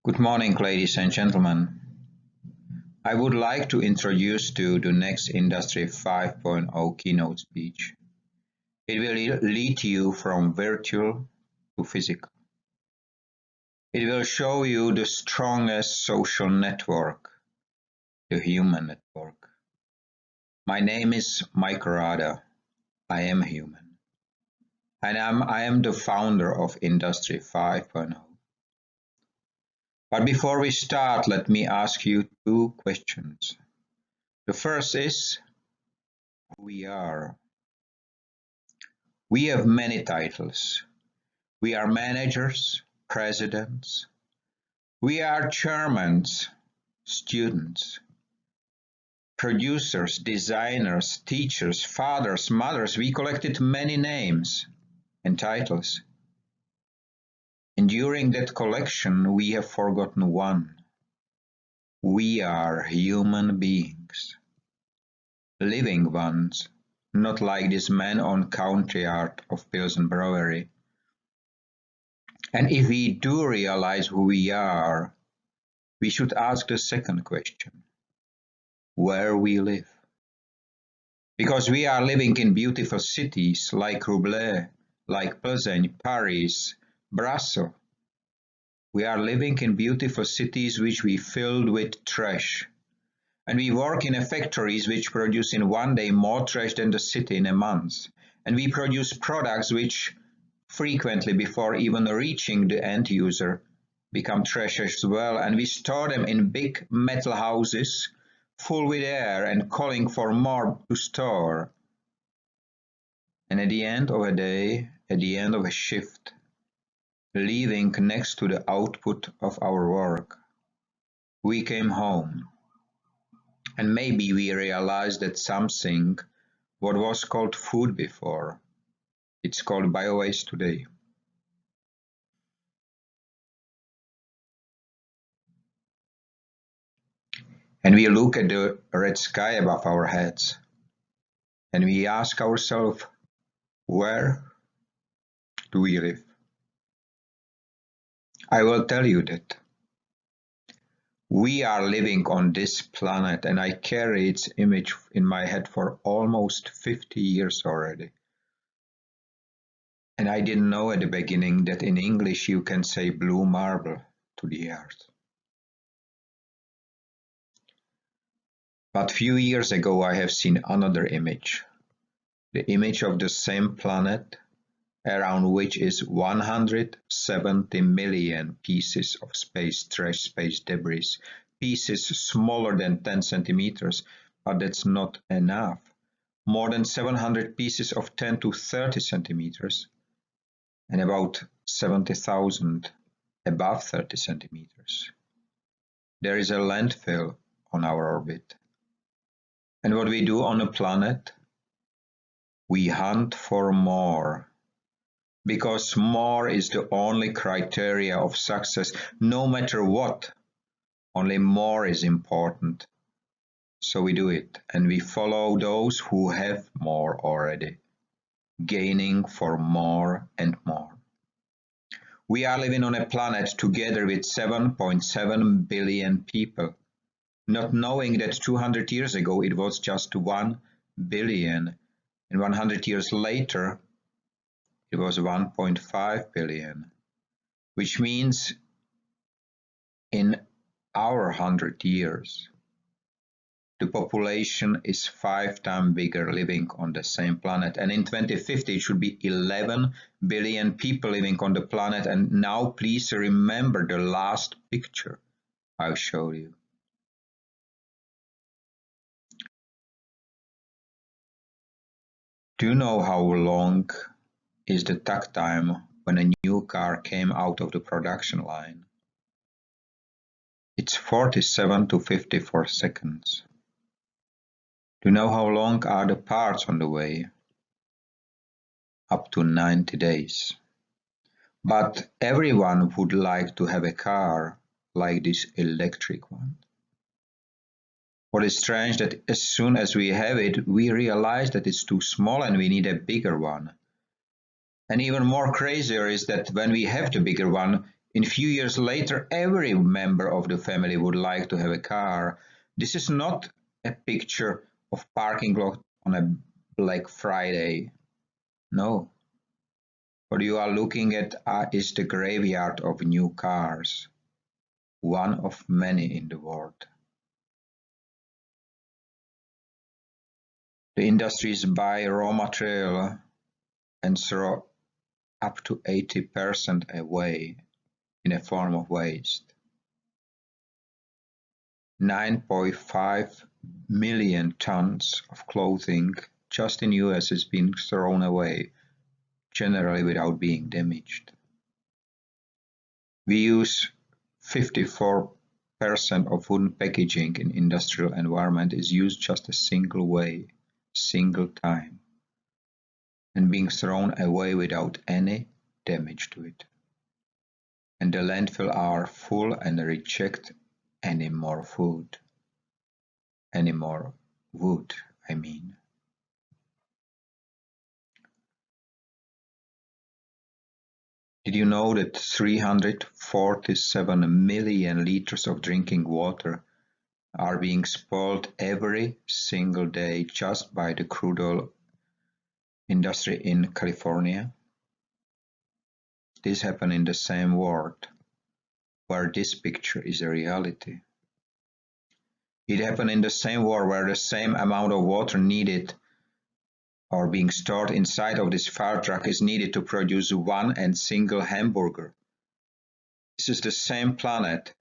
Good morning, ladies and gentlemen. I would like to introduce you to the next Industry 5.0 keynote speech. It will lead you from virtual to physical. It will show you the strongest social network, the human network. My name is Rada. I am human. And I am the founder of Industry 5.0. But before we start, let me ask you two questions. The first is who we are. We have many titles. We are managers, presidents. We are chairmen, students, producers, designers, teachers, fathers, mothers. We collected many names and titles. And during that collection, we have forgotten one. We are human beings, living ones, not like this man on country art of Pilsen Brewery. And if we do realize who we are, we should ask the second question, where we live. Because we are living in beautiful cities like Roubaix, like Plzeň, Paris, Brussels. We are living in beautiful cities which we filled with trash. And we work in factories which produce in one day more trash than the city in a month. And we produce products which frequently, before even reaching the end user, become trash as well. And we store them in big metal houses full with air and calling for more to store. And at the end of a day, at the end of a shift, leaving next to the output of our work, we came home. And maybe we realized that something, what was called food before, it's called biowaste today. And we look at the red sky above our heads and we ask ourselves, where do we live? I will tell you that. We are living on this planet and I carry its image in my head for almost 50 years already. And I didn't know at the beginning that in English you can say blue marble to the earth. But few years ago I have seen another image. The image of the same planet around which is 170 million pieces of space trash, space debris, pieces smaller than 10 centimeters, but that's not enough. More than 700 pieces of 10 to 30 centimeters, and about 70,000 above 30 centimeters. There is a landfill on our orbit. And what we do on a planet? We hunt for more. Because more is the only criteria of success, no matter what. Only more is important. So we do it, and we follow those who have more already, gaining for more and more. We are living on a planet together with 7.7 billion people, not knowing that 200 years ago it was just 1 billion, and 100 years later it was 1.5 billion, which means in our 100 years, the population is 5 times bigger living on the same planet. And in 2050, it should be 11 billion people living on the planet. And now please remember the last picture I showed you. Do you know how long is the takt time when a new car came out of the production line? It's 47 to 54 seconds. Do you know how long are the parts on the way? Up to 90 days. But everyone would like to have a car like this electric one. What is strange that as soon as we have it, we realize that it's too small and we need a bigger one. And even more crazier is that when we have the bigger one, In few years later, every member of the family would like to have a car. This is not a picture of parking lot on a Black Friday. No. What you are looking at is the graveyard of new cars, one of many in the world. The industries buy raw material and throw up to 80% away in a form of waste. 9.5 million tons of clothing just in US is being thrown away, generally without being damaged. We use 54% of wooden packaging in industrial environment is used just a single way, single time, and being thrown away without any damage to it. And the landfill are full and reject any more food, any more wood, I mean. Did you know that 347 million liters of drinking water are being spoiled every single day just by the crude oil industry in California? This happened in the same world where this picture is a reality. It happened in the same world where the same amount of water needed or being stored inside of this fire truck is needed to produce one and single hamburger. This is the same planet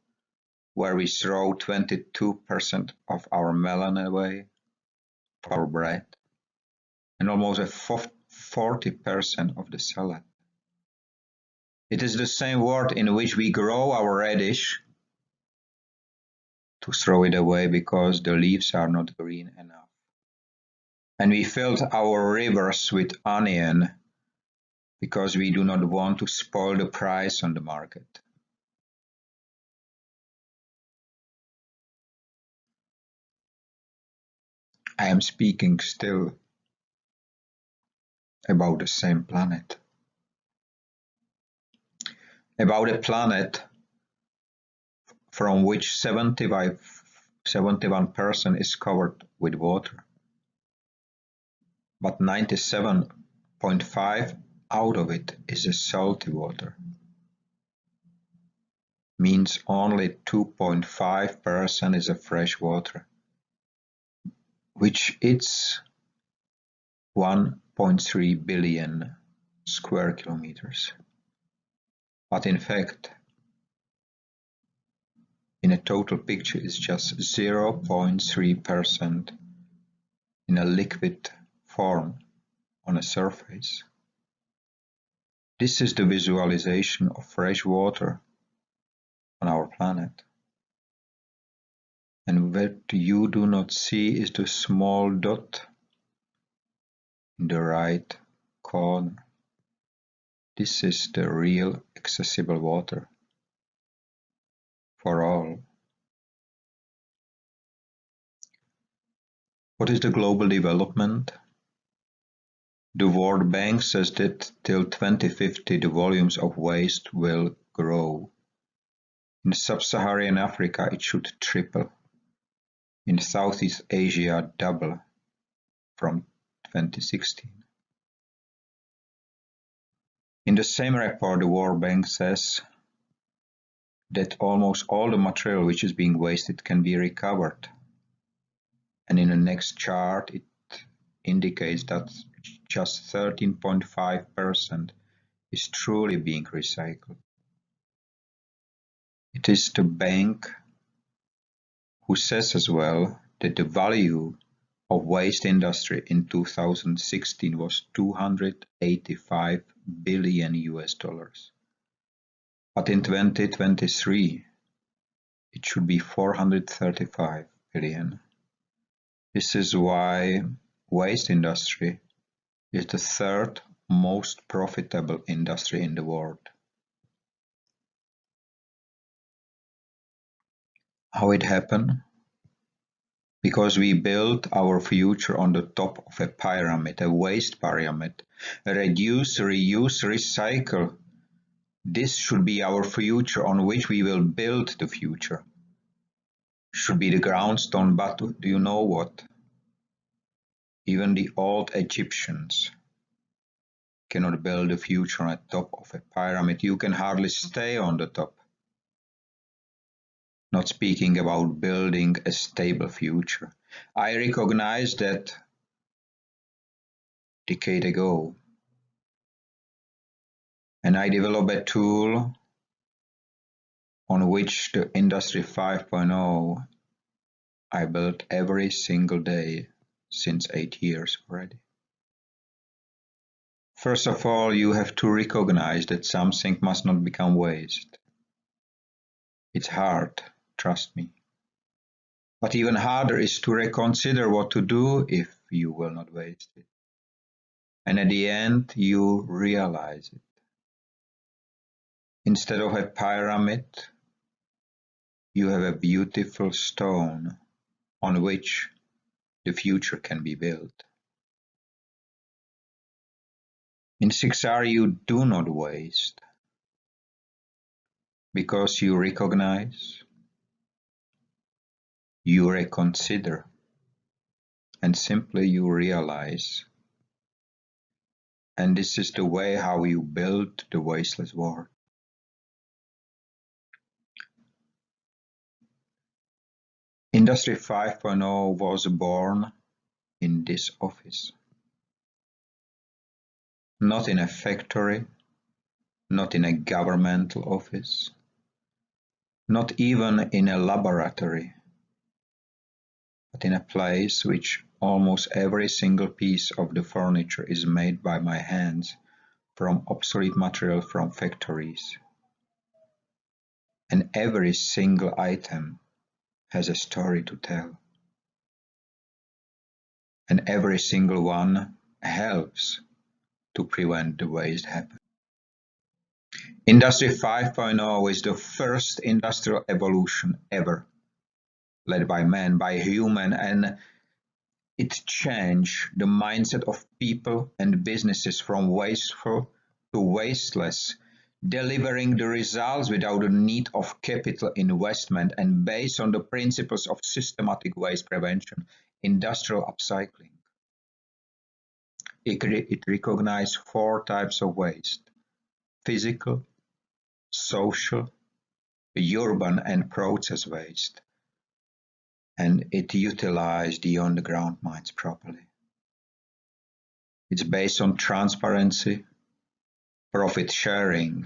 where we throw 22% of our melon away, our bread, and almost 40% of the salad. It is the same world in which we grow our radish to throw it away because the leaves are not green enough. And we filled our rivers with onion because we do not want to spoil the price on the market. I am speaking still about the same planet. About a planet from which 71% is covered with water. But 97.5 out of it is a salty water. Means only 2.5% is a fresh water, which is 1.3 billion square kilometers. But in fact, in a total picture is just 0.3% in a liquid form on a surface. This is the visualization of fresh water on our planet. And what you do not see is the small dot in the right corner. This is the real accessible water for all. What is the global development? The World Bank says that till 2050 the volumes of waste will grow. In sub-Saharan Africa it should triple. In Southeast Asia double from 2016. In the same report the World Bank says that almost all the material which is being wasted can be recovered. And in the next chart it indicates that just 13.5% is truly being recycled. It is the bank who says as well that the value of waste industry in 2016 was 285 billion US dollars. But in 2023 it should be 435 billion. This is why waste industry is the third most profitable industry in the world. How it happened? Because we built our future on the top of a pyramid, a waste pyramid, a reduce, reuse, recycle This should be our future on which we will build the future. Should be the groundstone, but do you know what? Even the old Egyptians cannot build a future on the top of a pyramid. You can hardly stay on the top. Not speaking about building a stable future. I recognize that a decade ago, and I developed a tool on which the Industry 5.0 I built every single day since 8 years already. First of all, you have to recognize that something must not become waste. It's hard, trust me. But even harder is to reconsider what to do if you will not waste it. And at the end, you realize it. Instead of a pyramid, you have a beautiful stone on which the future can be built. In 6R, you do not waste because you recognize, you reconsider, and simply you realize. And this is the way how you build the wasteless world. Industry 5.0 was born in this office. Not in a factory, not in a governmental office, not even in a laboratory, but in a place which almost every single piece of the furniture is made by my hands from obsolete material from factories. And every single item has a story to tell. And every single one helps to prevent the waste happening. Industry 5.0 is the first industrial evolution ever, led by man, by human, and it changed the mindset of people and businesses from wasteful to wasteless, delivering the results without the need of capital investment and based on the principles of systematic waste prevention, industrial upcycling. It recognized 4 types of waste: physical, social, urban, and process waste, and it utilized the on-the-ground mines properly. It's based on transparency, profit sharing,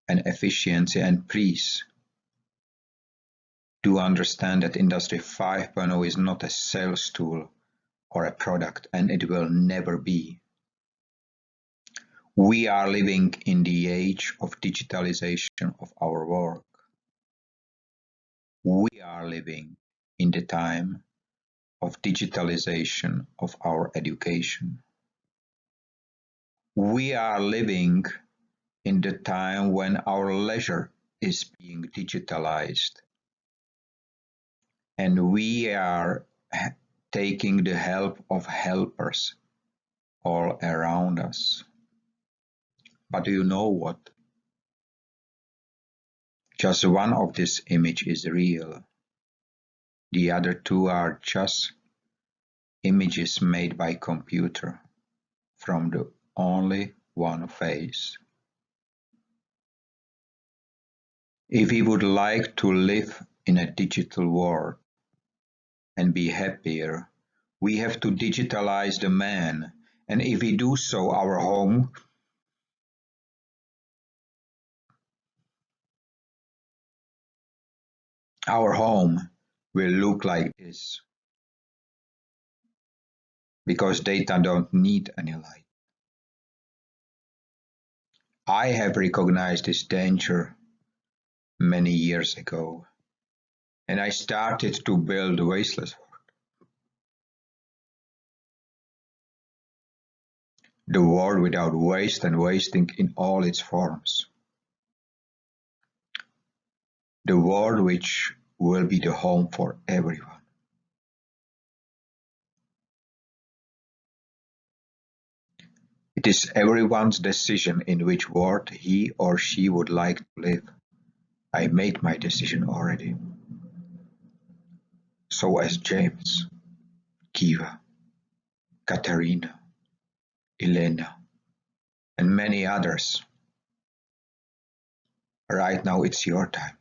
and efficiency. And please do understand that Industry 5.0 is not a sales tool or a product, and it will never be. We are living in the age of digitalization of our work. We are living in the time of digitalization of our education. We are living in the time when our leisure is being digitalized, and we are taking the help of helpers all around us. But do you know what? Just one of this image is real. The other 2 are just images made by computer from the only one face. If we would like to live in a digital world and be happier, we have to digitalize the man, and if we do so, our home will look like this, because data don't need any light. I have recognized this danger many years ago, and I started to build a wasteless world. The world without waste and wasting in all its forms. The world which will be the home for everyone. It It is everyone's decision in which world he or she would like to live. I made my decision already. So as James, Kiva, Katerina, Elena, and many others. Right now it's your time.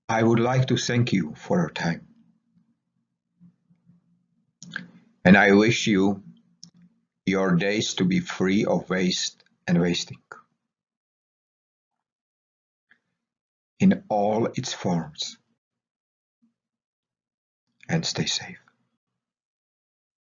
I would like to thank you for your time. And I wish you your days to be free of waste and wasting in all its forms. And stay safe.